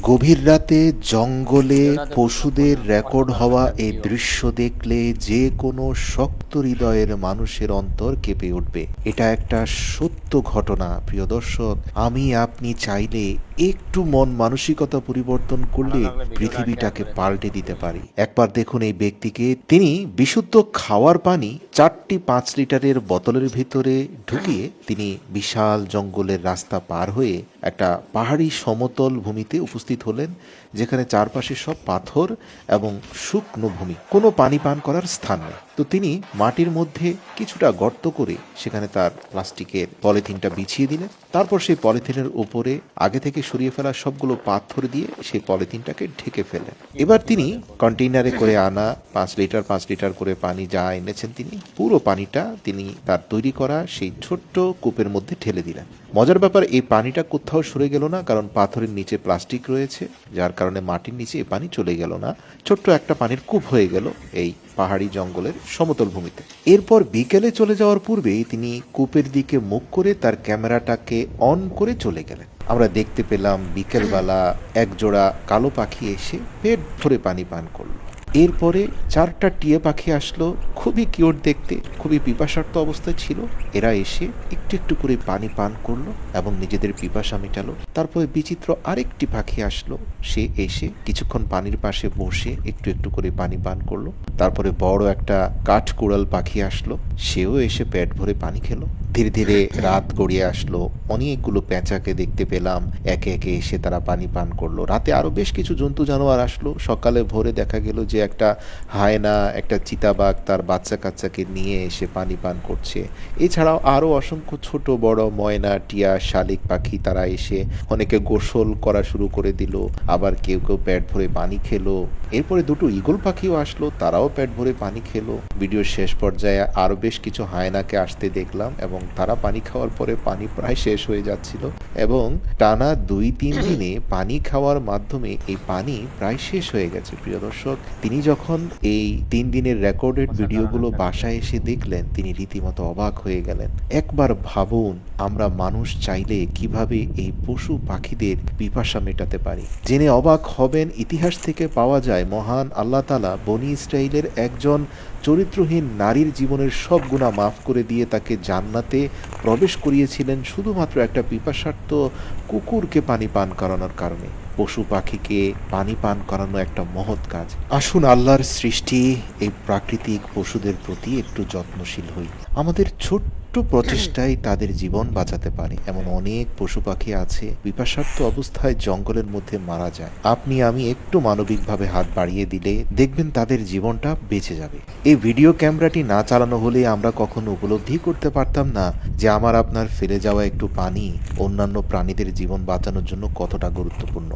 গভীর রাতে জঙ্গলে পশুদের রেকর্ড হওয়া এই দৃশ্য দেখলে যে কোনো শক্ত হৃদয়ের মানুষের অন্তর কেঁপে উঠবে। এটা একটা সত্য ঘটনা প্রিয় দর্শক। আমি আপনি চাইলে একটু মন মানসিকতা পরিবর্তন করলে পৃথিবীটাকে পাল্টে দিতে পারি। একবার দেখুন এই ব্যক্তিকে, তিনি বিশুদ্ধ খাওয়ার পানি 4টি 5 লিটারের বোতলের ভিতরে ঢুকিয়ে তিনি বিশাল জঙ্গলের রাস্তা পার হয়ে একটা পাহাড়ি সমতল ভূমিতে উপস্থিত হলেন, যেখানে চারপাশে সব পাথর এবং শুকনো ভূমি, কোনো পানি পান করার স্থান নেই। তো তিনি মাটির মধ্যে কিছুটা গর্ত করে সেখানে তার প্লাস্টিকের পলিথিনটা বিছিয়ে দিলেন। তারপর সেই পলিথিনের উপরে আগে থেকে সরিয়ে ফেলা সবগুলো পাথর দিয়ে সেই পলিথিনটাকে ঢেকে ফেলেন। এবার তিনি কন্টেইনারে করে আনা 5 লিটার করে পানি যা এনেছেন, তিনি পুরো পানিটা তিনি তার তৈরি করা সেই ছোট্ট কূপের মধ্যে ঢেলে দিলেন। মজার ব্যাপার, এই পানিটা কোথাও সরে গেল না, কারণ পাথরের নিচে প্লাস্টিক রয়েছে, যার কারণে মাটির নিচে এই পানি চলে গেল না। ছোট্ট একটা পানির কূপ হয়ে গেল এই পাহাড়ি জঙ্গলের সমতল ভূমিতে। এরপর বিকেলে চলে যাওয়ার পূর্বেই তিনি কূপের দিকে মুখ করে তার ক্যামেরাটাকে অন করে চলে গেলেন। আমরা দেখতে পেলাম বিকেলবেলা এক জোড়া কালো পাখি এসে পেট ভরে পানি পান করলো। এরপরে 4টা টিয়া পাখি আসলো, খুবই কিউট দেখতে, খুবই পিপাসার্ত অবস্থায় ছিল। এরা এসে একটু একটু করে পানি পান করলো এবং নিজেদের পিপাসা মেটালো। তারপরে বিচিত্র আরেকটি পাখি আসলো, সে এসে কিছুক্ষণ পানির পাশে বসে একটু একটু করে পানি পান করলো। তারপরে বড় একটা কাঠকুড়াল পাখি আসলো, সেও এসে পেট ভরে পানি খেলো। ধীরে ধীরে রাত গড়িয়ে আসলো, অনেকগুলো পেঁচাকে দেখতে পেলাম, একে একে এসে তারা পানি পান করলো। রাতে আরো বেশ কিছু জন্তু জানোয়ার আসলো। সকালে ভোরে দেখা গেল যে একটা হায়না, একটা চিতাবাঘ তার বাচ্চা কাচ্চাকে নিয়ে এসে পানি পান করছে। এছাড়াও আরো অসংখ্য ছোট বড় ময়না, টিয়া, শালিক পাখি তারা এসে অনেকে গোসল করা শুরু করে দিল, আবার কেউ কেউ পেট ভরে পানি খেলো। এরপরে 2টো ঈগল পাখিও আসলো, তারাও পেট ভরে পানি খেলো। ভিডিওর শেষ পর্যায়ে আরো বেশ কিছু হায়নাকে আসতে দেখলাম এবং তারা পানি খাওয়ার পরে পানি প্রায় শেষ হয়ে যাচ্ছিল, এবং টানা 2-3 দিনে পানি খাওয়ার মাধ্যমে এই পানি প্রায় শেষ হয়ে গেছে। প্রিয় দর্শক, তিনি যখন এই 3 দিনের রেকর্ডেড ভিডিওগুলো বাসায় এসে দেখলেন, তিনি রীতিমতো অবাক হয়ে গেলেন। একবার ভাবুন, আমরা মানুষ চাইলে কিভাবে এই পশু পাখিদের পিপাসা মেটাতে পারি। জেনে অবাক হবেন, ইতিহাস থেকে পাওয়া যায় মহান আল্লাহ তাআলা বনি ইসরাইলের একজন চরিত্রহীন নারীর জীবনের সব গুনাহ মাফ করে দিয়ে তাকে জান্নাতে প্রবেশ করিয়েছিলেন শুধুমাত্র একটা পিপাসার্ত কুকুরকে পানি পান করানোর কারণে। পশু পাখিকে পানি পান করানো একটা মহৎ কাজ। আসুন আল্লাহর সৃষ্টি এই প্রাকৃতিক পশুদের প্রতি একটু যত্নশীল হই। আমাদের ছোট্ট প্রচেষ্টায় তাদের জীবন বাঁচাতে পারে। এমন অনেক পশু পাখি আছে পিপাসার্ত অবস্থায় জঙ্গলের মধ্যে মারা যায়। আপনি আমি একটু মানবিকভাবে হাত বাড়িয়ে দিলে দেখবেন তাদের জীবনটা বেঁচে যাবে। এই ভিডিও ক্যামেরাটি না চালানো হলে আমরা কখনো উপলব্ধি করতে পারতাম না যে আমার আপনার ফেলে যাওয়া একটু পানি অন্যান্য প্রাণীদের জীবন বাঁচানোর জন্য কতটা গুরুত্বপূর্ণ।